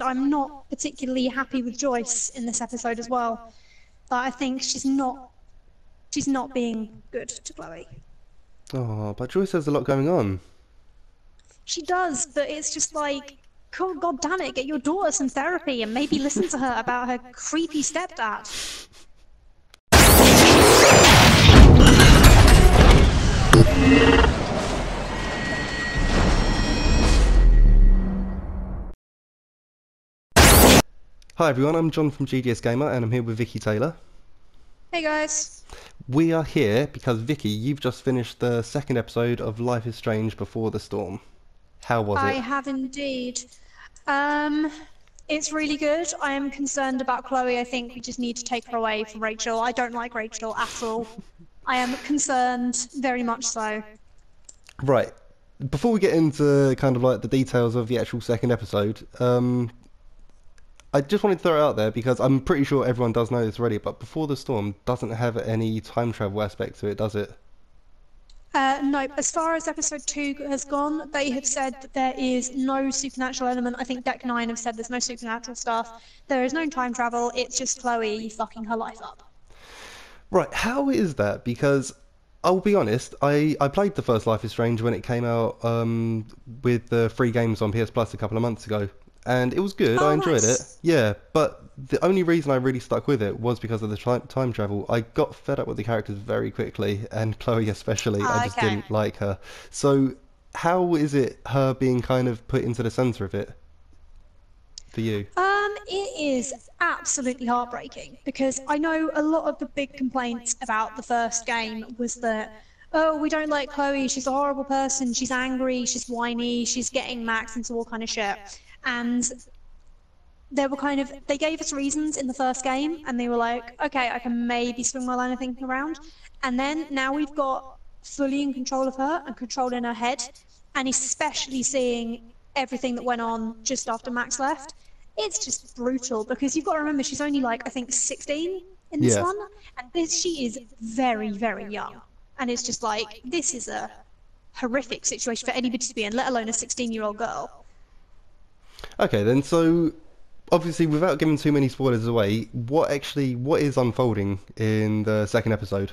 I'm not particularly happy with Joyce in this episode as well. But I think she's not being good to Chloe. Oh, but Joyce has a lot going on. She does, but it's just like, cool, God damn it, get your daughter some therapy and maybe listen to her about her creepy stepdad. Hi everyone, I'm John from GGS Gamer and I'm here with Vicky Taylor. Hey guys. We are here because Vicky, you've just finished the second episode of Life is Strange Before the Storm. How was it? I have indeed. It's really good. I am concerned about Chloe. I think we just need to take her away from Rachel. I don't like Rachel at all. I am concerned, very much so. Right. Before we get into kind of like the details of the actual second episode, I just wanted to throw it out there because I'm pretty sure everyone does know this already, but Before the Storm doesn't have any time travel aspect to it, does it? No, as far as episode 2 has gone, they have said that there is no supernatural element. I think Deck 9 have said there's no supernatural stuff. There is no time travel, it's just Chloe fucking her life up. Right, how is that? Because I'll be honest, I played the first Life is Strange when it came out with the free games on PS Plus a couple of months ago. And it was good, I enjoyed it. Yeah, but the only reason I really stuck with it was because of the time travel. I got fed up with the characters very quickly, and Chloe especially, I just didn't like her. So how is it her being kind of put into the centre of it for you? It is absolutely heartbreaking because I know a lot of the big complaints about the first game was that, oh, we don't like Chloe, she's a horrible person, she's angry, she's whiny, she's getting Max into all kind of shit. And they gave us reasons in the first game, and they were like, okay, I can maybe swing my line of thinking around. And then now we've got fully in control of her and control in her head, and especially seeing everything that went on just after Max left. It's just brutal because you've got to remember she's only like, I think, 16 in this one, and she is very, very young. And it's just like, this is a horrific situation for anybody to be in, let alone a 16-year-old girl. Okay then, so obviously without giving too many spoilers away, what is unfolding in the second episode?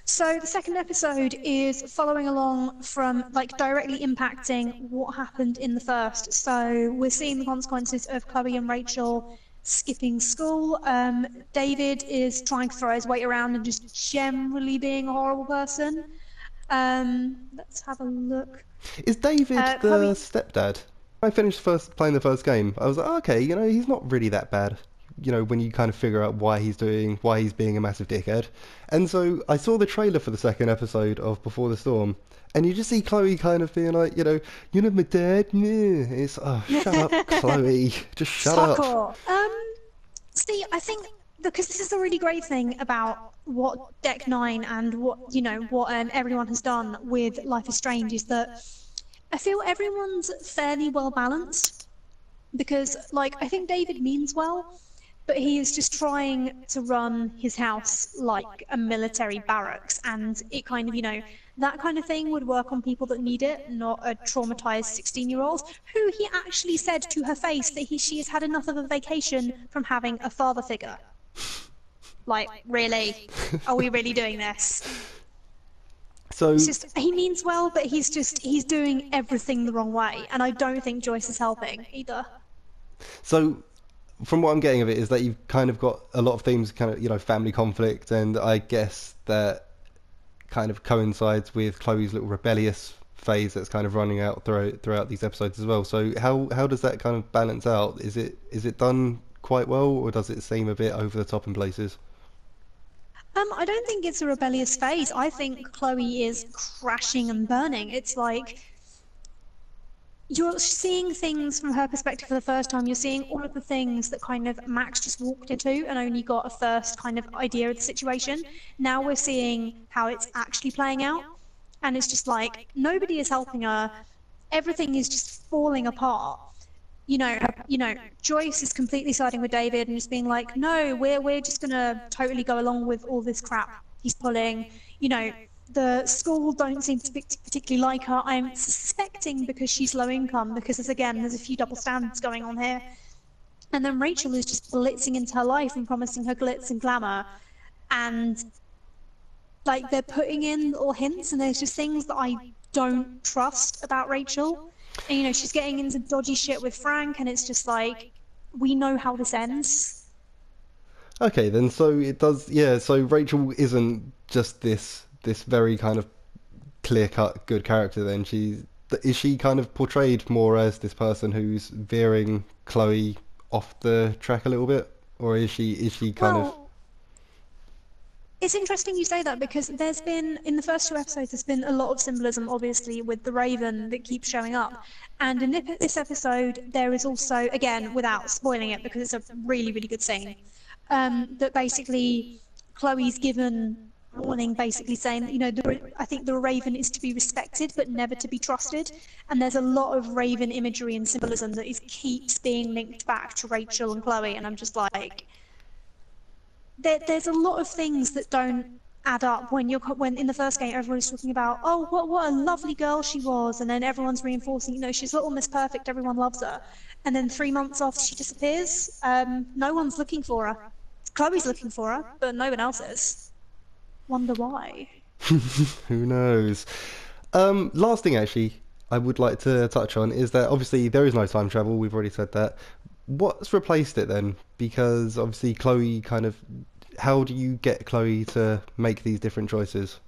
So the second episode is following along from, like, directly impacting what happened in the first. So we're seeing the consequences of Chloe and Rachel skipping school. David is trying to throw his weight around and just generally being a horrible person. Let's have a look. Is David the stepdad? I finished playing the first game. I was like, okay, you know, he's not really that bad. You know, when you kind of figure out why he's being a massive dickhead. And so I saw the trailer for the second episode of Before the Storm, and you just see Chloe kind of being like, you know my dad? It's, oh, shut up, Chloe. Just shut up. See, I think, because this is the really great thing about what Deck 9 and what everyone has done with Life is Strange is that I feel everyone's fairly well balanced, because, like, I think David means well, but he is just trying to run his house like a military barracks, and it kind of, that kind of thing would work on people that need it, not a traumatized 16-year-old, who he actually said to her face that she has had enough of a vacation from having a father figure. Like, really? Are we really doing this? So it's just, he means well, but he's doing everything the wrong way, and I don't think Joyce is helping either. So, from what I'm getting of it is that you've kind of got a lot of themes, kind of, family conflict, and I guess that kind of coincides with Chloe's little rebellious phase that's kind of running out throughout these episodes as well. So, how does that kind of balance out? Is it done quite well, or does it seem a bit over the top in places? I don't think it's a rebellious phase. I think Chloe is crashing and burning. It's like, you're seeing things from her perspective for the first time. You're seeing all of the things that kind of Max just walked into and only got a first kind of idea of the situation. Now we're seeing how it's actually playing out, and it's just like, nobody is helping her. Everything is just falling apart. Joyce is completely siding with David and just being like, no, we're just gonna totally go along with all this crap he's pulling. The school don't seem to particularly like her. I'm suspecting because she's low income, because there's a few double standards going on here. And then Rachel is just blitzing into her life and promising her glitz and glamour. And like they're putting in little hints, and there's just things that I don't trust about Rachel. And she's getting into dodgy shit with Frank, and it's just like, we know how this ends. Okay, then so it does. Yeah, so Rachel isn't just this very kind of clear-cut good character. Then is she kind of portrayed more as this person who's veering Chloe off the track a little bit, or is she kind of? It's interesting you say that, because there's been, in the first 2 episodes, there's been a lot of symbolism, obviously, with the Raven that keeps showing up. And in this episode, there is also, again, without spoiling it, because it's a really, really good scene, that basically Chloe's given warning, basically saying that, I think the Raven is to be respected, but never to be trusted. And there's a lot of Raven imagery and symbolism that keeps being linked back to Rachel and Chloe, and I'm just like... There's a lot of things that don't add up when in the first game everyone's talking about, oh, what a lovely girl she was, and then everyone's reinforcing, she's little Miss Perfect, everyone loves her, and then 3 months after she disappears, no one's looking for her. Chloe's looking for her, but no one else is. Wonder why. Who knows? Last thing actually I would like to touch on is that obviously there is no time travel. We've already said that. What's replaced it then? Because obviously Chloe kind of... How do you get Chloe to make these different choices?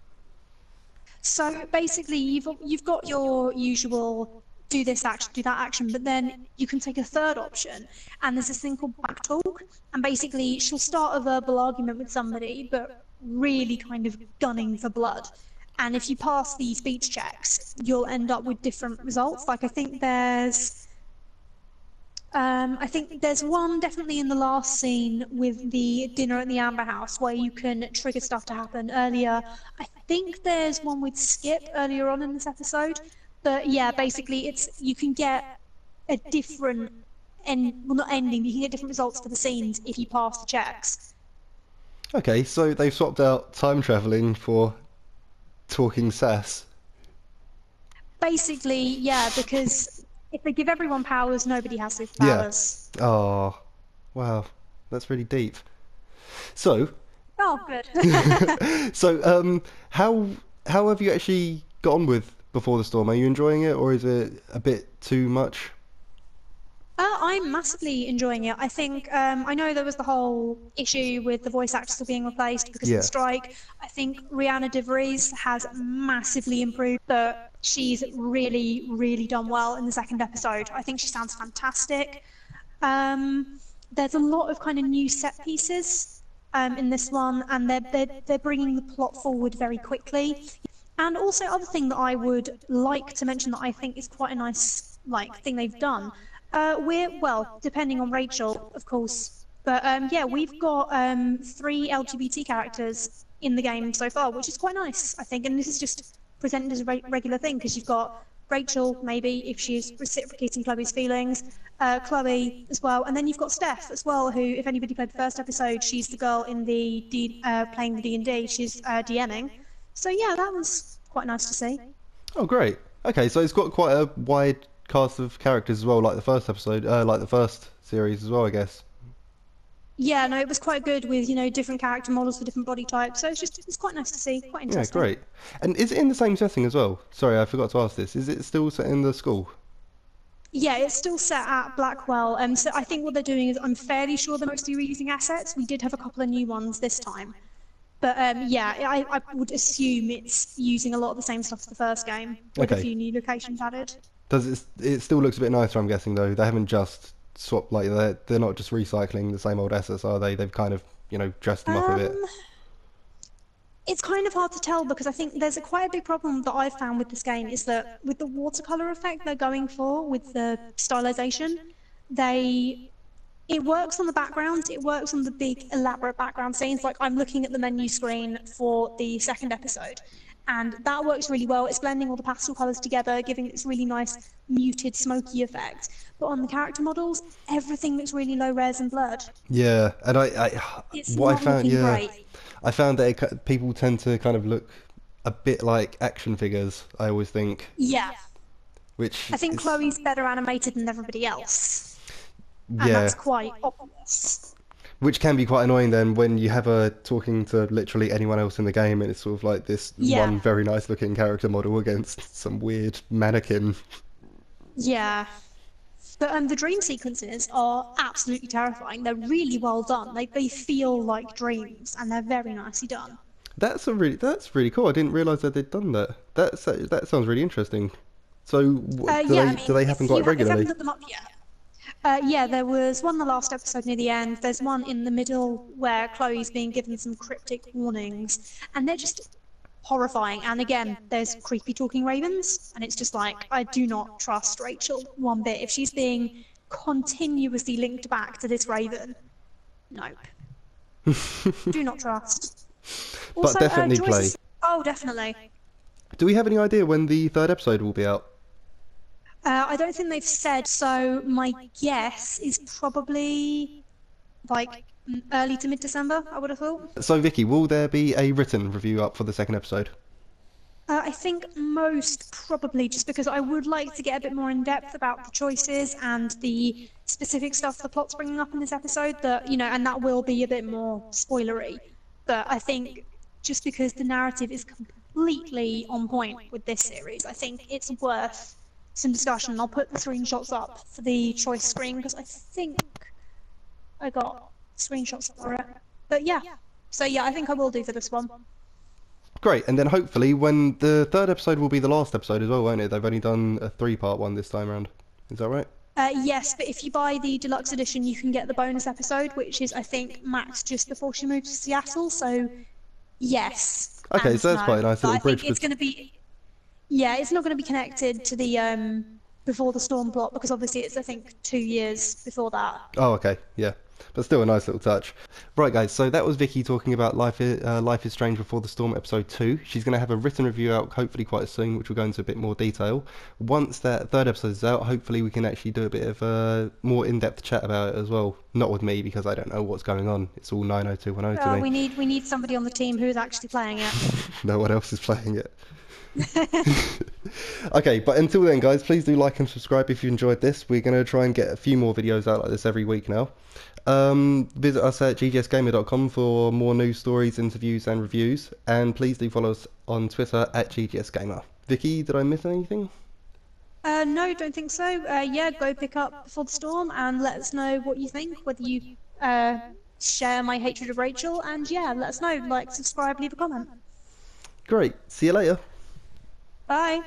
So basically, you've got your usual do this action, do that action, but then you can take a third option, and there's this thing called backtalk, and basically she'll start a verbal argument with somebody, but really kind of gunning for blood. And if you pass the speech checks, you'll end up with different results. Like, I think there's one definitely in the last scene with the dinner at the Amber House where you can trigger stuff to happen earlier. I think there's one with Skip earlier on in this episode. But yeah, basically you can get a different not ending, you can get different results for the scenes if you pass the checks. Okay, so they've swapped out time travelling for talking sass. Basically, yeah, because if they give everyone powers, nobody has superpowers. Yeah. Oh, wow. That's really deep. So... Oh, good. So, how have you actually got on with Before the Storm? Are you enjoying it, or is it a bit too much? I'm massively enjoying it. I think, I know there was the whole issue with the voice actors still being replaced because of the strike. I think Rihanna DeVries has massively improved, but she's really, really done well in the second episode. I think she sounds fantastic. There's a lot of kind of new set pieces in this one, and they're bringing the plot forward very quickly. And also, other thing that I would like to mention that I think is quite a nice thing they've done. Depending on Rachel, of course, but yeah, we've got 3 LGBT characters in the game so far, which is quite nice, I think. And this is just presented as a regular thing, because you've got Rachel, maybe, if she's reciprocating Chloe's feelings, Chloe as well, and then you've got Steph as well, who, if anybody played the first episode, she's the girl in the playing the D&D, she's DMing. So yeah, that was quite nice to see. Oh, great. Okay, so it's got quite a wide cast of characters as well, like the first episode, like the first series as well, I guess. Yeah, no, it was quite good with, different character models for different body types, so it's quite nice to see, quite interesting. Yeah, great. And is it in the same setting as well? Sorry, I forgot to ask this. Is it still set in the school? Yeah, it's still set at Blackwell, so I think what they're doing is, I'm fairly sure they're mostly reusing assets. We did have a couple of new ones this time. But yeah, I would assume it's using a lot of the same stuff as the first game, with a few new locations added. It still looks a bit nicer, I'm guessing, though. They haven't just swapped, they're not just recycling the same old assets, are they? They've kind of, dressed them up a bit. It's kind of hard to tell, because I think there's quite a big problem that I've found with this game, is that with the watercolor effect they're going for with the stylization, it works on the background, it works on the big elaborate background scenes. Like, I'm looking at the menu screen for the second episode, and that works really well. It's blending all the pastel colours together, giving it this really nice muted smoky effect. But on the character models, everything looks really low res and blurred. Yeah, and it's what I found, great. I found that people tend to kind of look a bit like action figures, I always think, Yeah, which I think is, Chloe's better animated than everybody else, and yeah, that's quite obvious. which can be quite annoying then when you have her talking to literally anyone else in the game and it's sort of like this Yeah, one very nice looking character model against some weird mannequin. yeah. But the dream sequences are absolutely terrifying. They're really well done. They feel like dreams, and they're very nicely done. That's really cool. I didn't realize that they'd done that. That sounds really interesting. So Yeah, I do mean, they happen quite if you haven't regularly? looked them up yet, yeah, there was one in the last episode near the end. There's one in the middle where Chloe's being given some cryptic warnings, and they're just horrifying. And again, there's creepy talking ravens, and it's just like, I do not trust Rachel one bit. If she's being continuously linked back to this raven, nope, do not trust. But Also, definitely Joyce play. is... Oh, definitely. Do we have any idea when the third episode will be out? I don't think they've said, so my guess is probably like early to mid-December, I would have thought. So Vicky, will there be a written review up for the second episode? I think most probably just because I would like to get a bit more in depth about the choices and the specific stuff the plot's bringing up in this episode that, and that will be a bit more spoilery. But I think just because the narrative is completely on point with this series, I think it's worth some discussion. I'll put the screenshots up for the choice screen because I think I got screenshots for it. But yeah, so yeah, I think I will do for this one. Great, and then hopefully when the third episode will be the last episode as well, won't it? They've only done a three-part one this time around. Is that right? Yes, but if you buy the deluxe edition, you can get the bonus episode, which is, I think, max just before she moves to Seattle. So, yes. Okay, And so that's no. quite a nice But little I think bridge. it's going to be. Yeah, it's not going to be connected to the before the storm plot because obviously it's, I think, 2 years before that. Oh, okay, yeah, but still a nice little touch. Right, guys. So that was Vicky talking about Life is Strange Before the Storm episode 2. She's going to have a written review out hopefully quite soon, which will go into a bit more detail. Once that third episode is out, hopefully we can actually do a bit of a more in-depth chat about it as well. Not with me because I don't know what's going on. It's all 90210 to me. We need somebody on the team who's actually playing it. No one else is playing it. Okay, but until then, guys, please do like and subscribe if you enjoyed this. We're going to try and get a few more videos out like this every week now. Visit us at ggsgamer.com for more news stories, interviews and reviews, and please do follow us on Twitter at ggsgamer. Vicky, did I miss anything? No, don't think so. Yeah, go pick up Before the Storm and let us know what you think, whether you share my hatred of Rachel, and yeah, let us know. Like, subscribe, leave a comment. Great, see you later. Bye.